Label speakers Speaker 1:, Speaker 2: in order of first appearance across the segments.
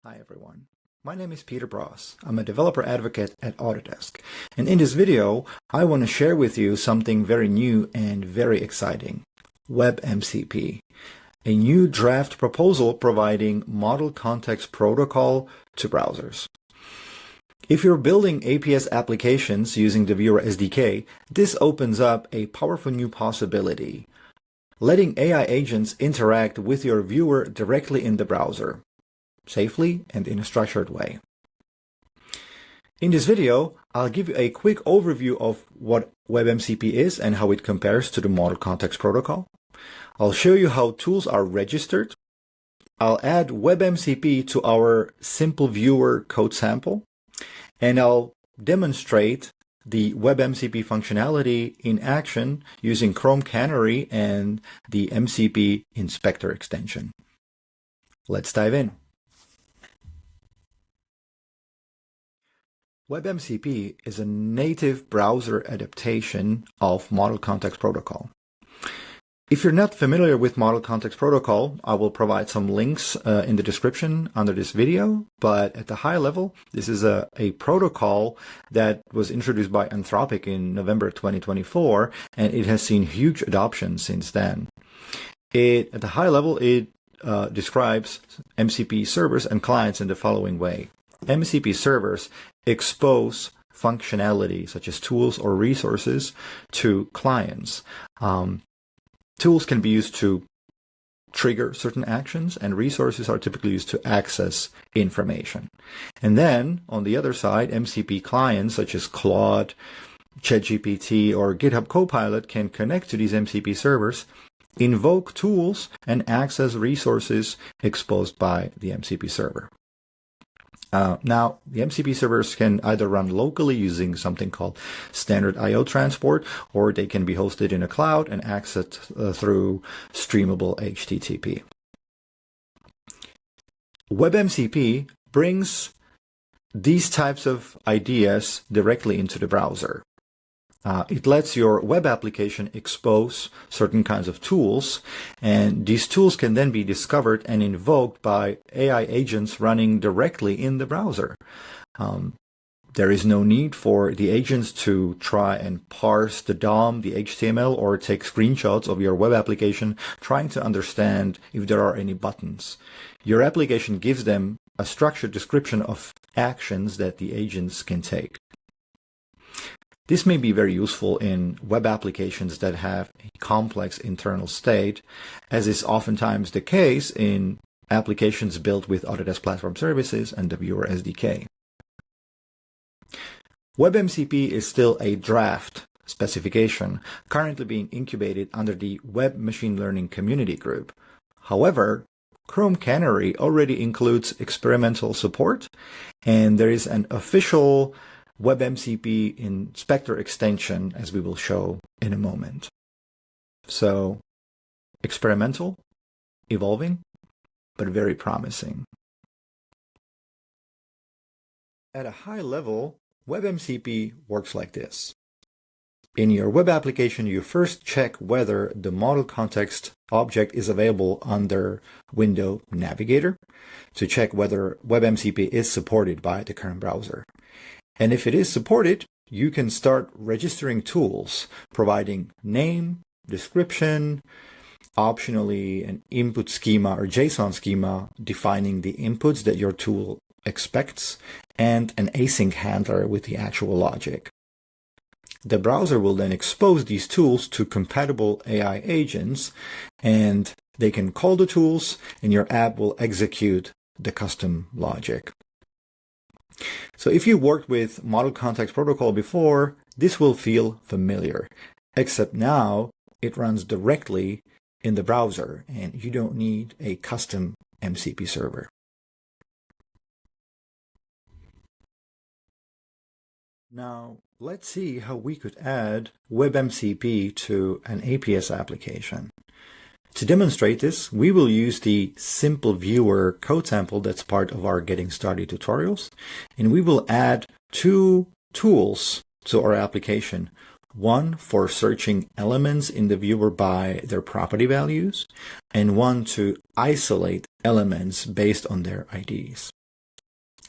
Speaker 1: Hi everyone, my name is Petr Broz. I'm a developer advocate at Autodesk, and in this video I want to share with you something very new and very exciting, WebMCP, a new draft proposal providing Model Context Protocol to browsers. If you're building APS applications using the Viewer SDK, this opens up a powerful new possibility, letting AI agents interact with your viewer directly in the browser, safely and in a structured way. In this video, I'll give you a quick overview of what WebMCP is and how it compares to the Model Context Protocol. I'll show you how tools are registered. I'll add WebMCP to our simple viewer code sample, and I'll demonstrate the WebMCP functionality in action using Chrome Canary and the MCP Inspector extension. Let's dive in. WebMCP is a native browser adaptation of Model Context Protocol. If you're not familiar with Model Context Protocol, I will provide some links in the description under this video, but at the high level, this is a protocol that was introduced by Anthropic in November 2024, and it has seen huge adoption since then. At the high level, it describes MCP servers and clients in the following way. MCP servers expose functionality such as tools or resources to clients. Tools can be used to trigger certain actions, and resources are typically used to access information. And then, on the other side, MCP clients such as Claude, ChatGPT, or GitHub Copilot can connect to these MCP servers, invoke tools, and access resources exposed by the MCP server. Now, the MCP servers can either run locally using something called standard I/O transport, or they can be hosted in a cloud and accessed through streamable HTTP. WebMCP brings these types of ideas directly into the browser. It lets your web application expose certain kinds of tools, and these tools can then be discovered and invoked by AI agents running directly in the browser. There is no need for the agents to try and parse the DOM, the HTML, or take screenshots of your web application trying to understand if there are any buttons. Your application gives them a structured description of actions that the agents can take. This may be very useful in web applications that have a complex internal state, as is oftentimes the case in applications built with Autodesk Platform Services and the Viewer SDK. WebMCP is still a draft specification currently being incubated under the Web Machine Learning Community Group. However, Chrome Canary already includes experimental support, and there is an official WebMCP Inspector extension, as we will show in a moment. So, experimental, evolving, but very promising. At a high level, WebMCP works like this. In your web application, you first check whether the model context object is available under window Navigator to check whether WebMCP is supported by the current browser. And if it is supported, you can start registering tools, providing name, description, optionally an input schema or JSON schema defining the inputs that your tool expects, and an async handler with the actual logic. The browser will then expose these tools to compatible AI agents, and they can call the tools, and your app will execute the custom logic. So if you worked with Model Context Protocol before, this will feel familiar, except now it runs directly in the browser and you don't need a custom MCP server. Now, let's see how we could add WebMCP to an APS application. To demonstrate this, we will use the simple viewer code sample that's part of our Getting Started tutorials, and we will add two tools to our application. One for searching elements in the viewer by their property values, and one to isolate elements based on their IDs.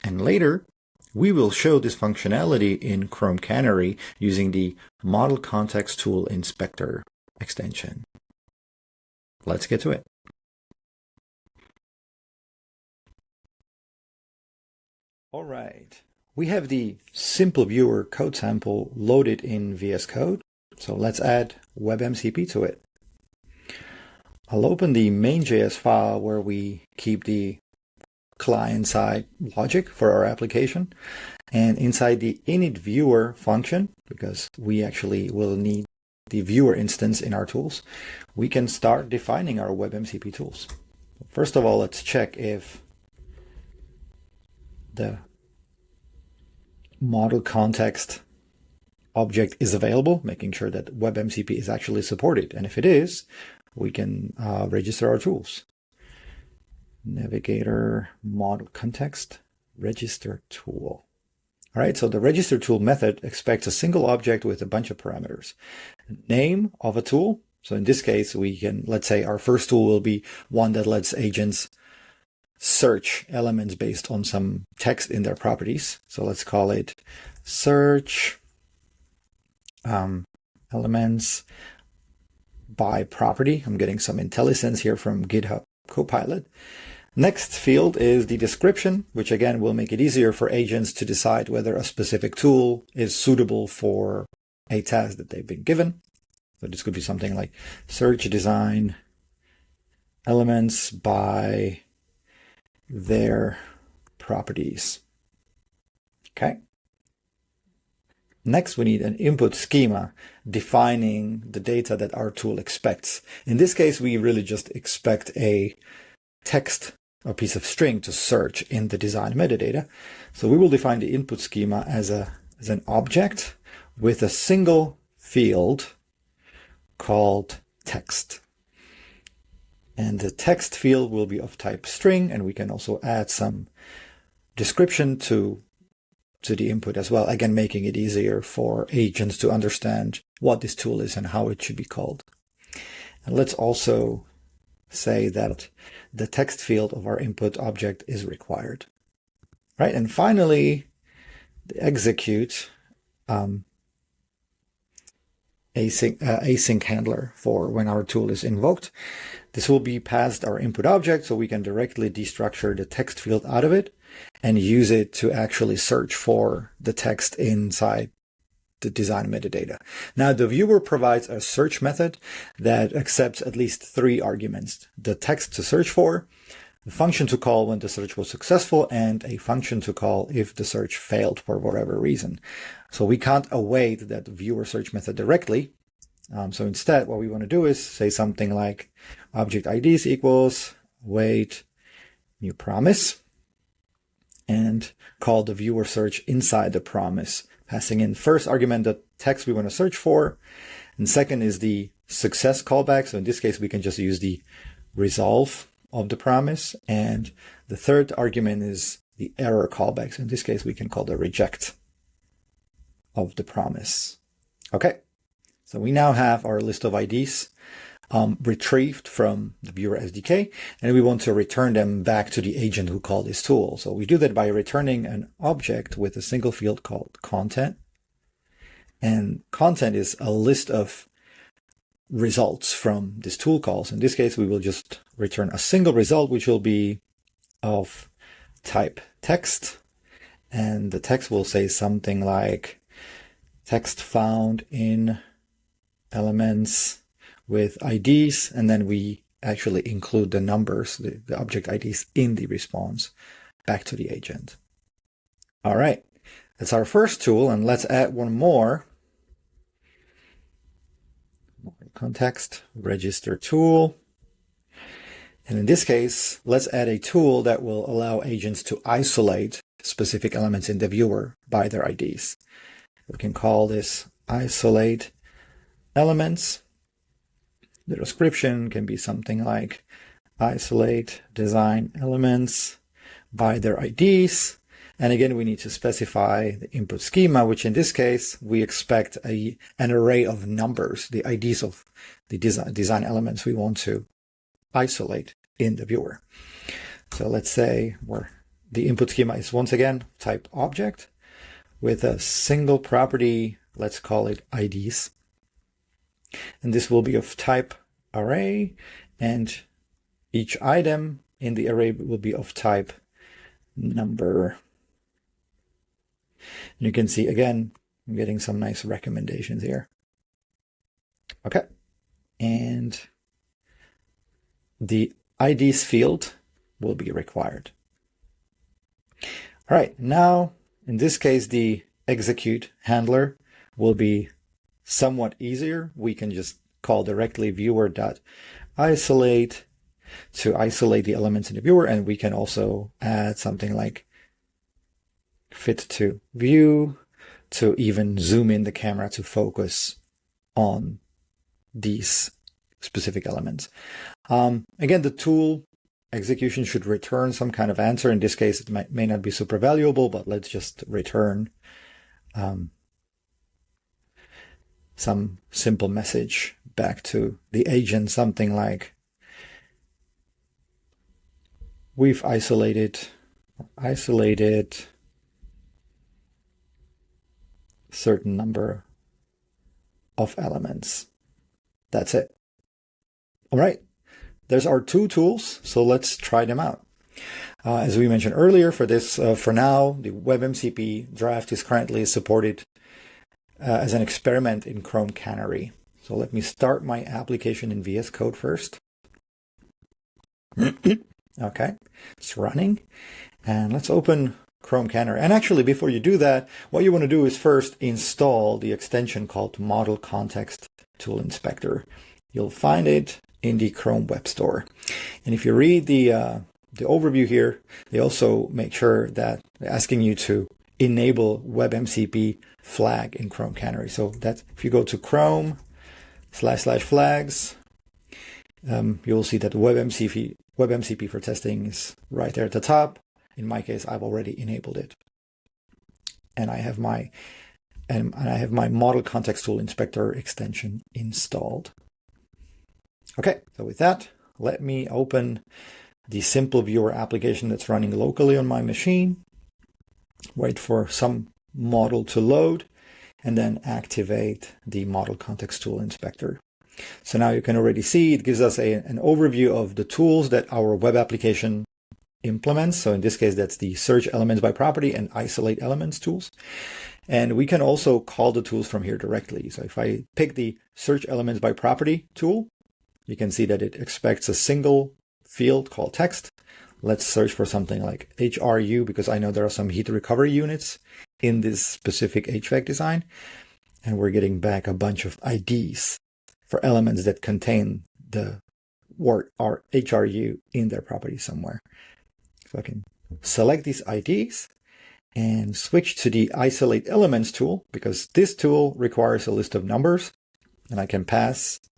Speaker 1: And later, we will show this functionality in Chrome Canary using the Model Context Tool Inspector extension. Let's get to it. All right, we have the simple viewer code sample loaded in VS Code. So let's add WebMCP to it. I'll open the main.js file where we keep the client-side logic for our application. And inside the init viewer function, because we actually will need the viewer instance in our tools, we can start defining our WebMCP tools. First of all, let's check if the model context object is available, making sure that WebMCP is actually supported. And if it is, we can register our tools. Navigator.modelContext register tool. All right, so the register tool method expects a single object with a bunch of parameters. Name of a tool. So in this case, we can, let's say our first tool will be one that lets agents search elements based on some text in their properties. So let's call it search elements by property. I'm getting some IntelliSense here from GitHub Copilot. Next field is the description, which again will make it easier for agents to decide whether a specific tool is suitable for a task that they've been given. So this could be something like search design elements by their properties. Okay. Next, we need an input schema defining the data that our tool expects. In this case, we really just expect a text, a piece of string to search in the design metadata. So we will define the input schema as an object with a single field called text. And the text field will be of type string, and we can also add some description to the input as well, again making it easier for agents to understand what this tool is and how it should be called. And let's also say that the text field of our input object is required. Right, and finally, the execute async handler for when our tool is invoked. This will be past our input object, so we can directly destructure the text field out of it and use it to actually search for the text inside the design metadata. Now, the viewer provides a search method that accepts at least 3 arguments: the text to search for, the function to call when the search was successful, and a function to call if the search failed for whatever reason. So we can't await that viewer search method directly. So instead, what we want to do is say something like object IDs equals await new promise, and call the viewer search inside the promise, passing in first argument the text we want to search for, and second is the success callback. So in this case, we can just use the resolve of the promise, and the third argument is the error callback. So in this case, we can call the reject of the promise. Okay, so we now have our list of IDs retrieved from the viewer SDK, and we want to return them back to the agent who called this tool. So we do that by returning an object with a single field called content, and content is a list of results from this tool calls. In this case, we will just return a single result, which will be of type text, and the text will say something like text found in elements with IDs, and then we actually include the numbers, the object IDs, in the response back to the agent. All right, that's our first tool, and let's add one more. Context register tool. And in this case, let's add a tool that will allow agents to isolate specific elements in the viewer by their IDs. We can call this isolate elements. The description can be something like isolate design elements by their IDs. And again, we need to specify the input schema, which in this case, we expect an array of numbers, the IDs of the design elements we want to isolate in the viewer. So let's say we're the input schema is once again type object with a single property, let's call it IDs. And this will be of type array, and each item in the array will be of type number. And you can see again, I'm getting some nice recommendations here. Okay, and the IDs field will be required. All right, now in this case, the execute handler will be somewhat easier. We can just call directly viewer.isolate to isolate the elements in the viewer, and we can also add something like fit to view to even zoom in the camera to focus on these specific elements. Again, the tool execution should return some kind of answer. In this case, it may not be super valuable, but let's just return some simple message back to the agent, something like, we've isolated certain number of elements. That's it. All right, there's our two tools, so let's try them out. As we mentioned earlier, for this, for now, the WebMCP draft is currently supported as an experiment in Chrome Canary. So let me start my application in VS Code first. Okay, it's running, and let's open Chrome Canary. And actually, before you do that, what you want to do is first install the extension called ModelContext Tool Inspector. You'll find it in the Chrome Web Store. And if you read the overview here, they also make sure that they're asking you to enable WebMCP flag in Chrome Canary. So that's, if you go to Chrome//flags, you'll see that WebMCP for testing is right there at the top. In my case, I've already enabled it, and I have my ModelContext Tool Inspector extension installed. Okay, so with that, let me open the simple viewer application that's running locally on my machine. Wait for some model to load, and then activate the ModelContext Tool Inspector. So now you can already see it gives us an overview of the tools that our web application implements. So in this case, that's the search elements by property and isolate elements tools. And we can also call the tools from here directly. So if I pick the search elements by property tool, you can see that it expects a single field called text. Let's search for something like HRU, because I know there are some heat recovery units in this specific HVAC design. And we're getting back a bunch of IDs for elements that contain the word or HRU in their property somewhere. So I can select these IDs and switch to the isolate elements tool, because this tool requires a list of numbers, and I can just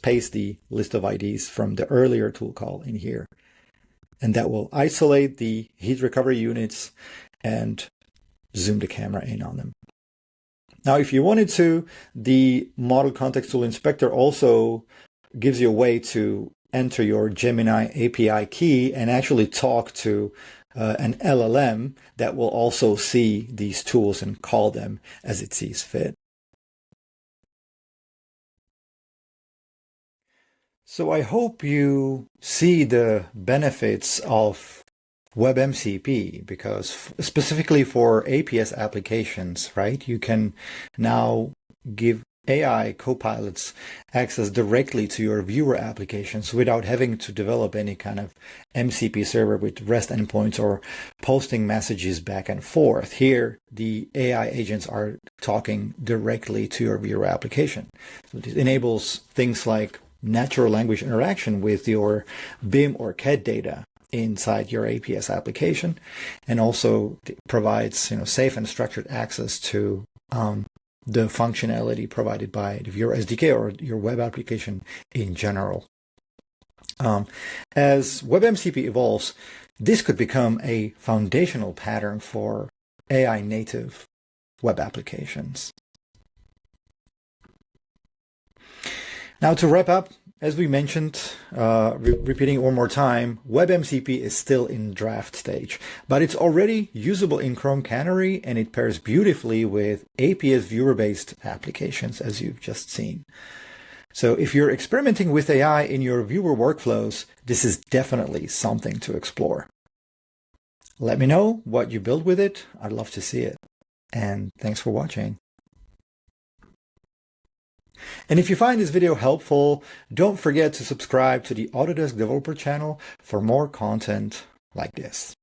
Speaker 1: paste the list of IDs from the earlier tool call in here. And that will isolate the heat recovery units and zoom the camera in on them. Now, if you wanted to, the ModelContext Tool Inspector also gives you a way to enter your Gemini API key and actually talk to an LLM that will also see these tools and call them as it sees fit. So I hope you see the benefits of WebMCP, because specifically for APS applications, right, you can now give AI copilots access directly to your viewer applications without having to develop any kind of MCP server with REST endpoints or posting messages back and forth. Here, the AI agents are talking directly to your viewer application. So this enables things like natural language interaction with your BIM or CAD data inside your APS application, and also provides safe and structured access to the functionality provided by the Viewer SDK or your web application in general. As WebMCP evolves, this could become a foundational pattern for AI native web applications. Now, to wrap up, as we mentioned, repeating one more time, WebMCP is still in draft stage, but it's already usable in Chrome Canary, and it pairs beautifully with APS Viewer-based applications, as you've just seen. So if you're experimenting with AI in your viewer workflows, this is definitely something to explore. Let me know what you build with it. I'd love to see it. And thanks for watching. And if you find this video helpful, don't forget to subscribe to the Autodesk Developer channel for more content like this.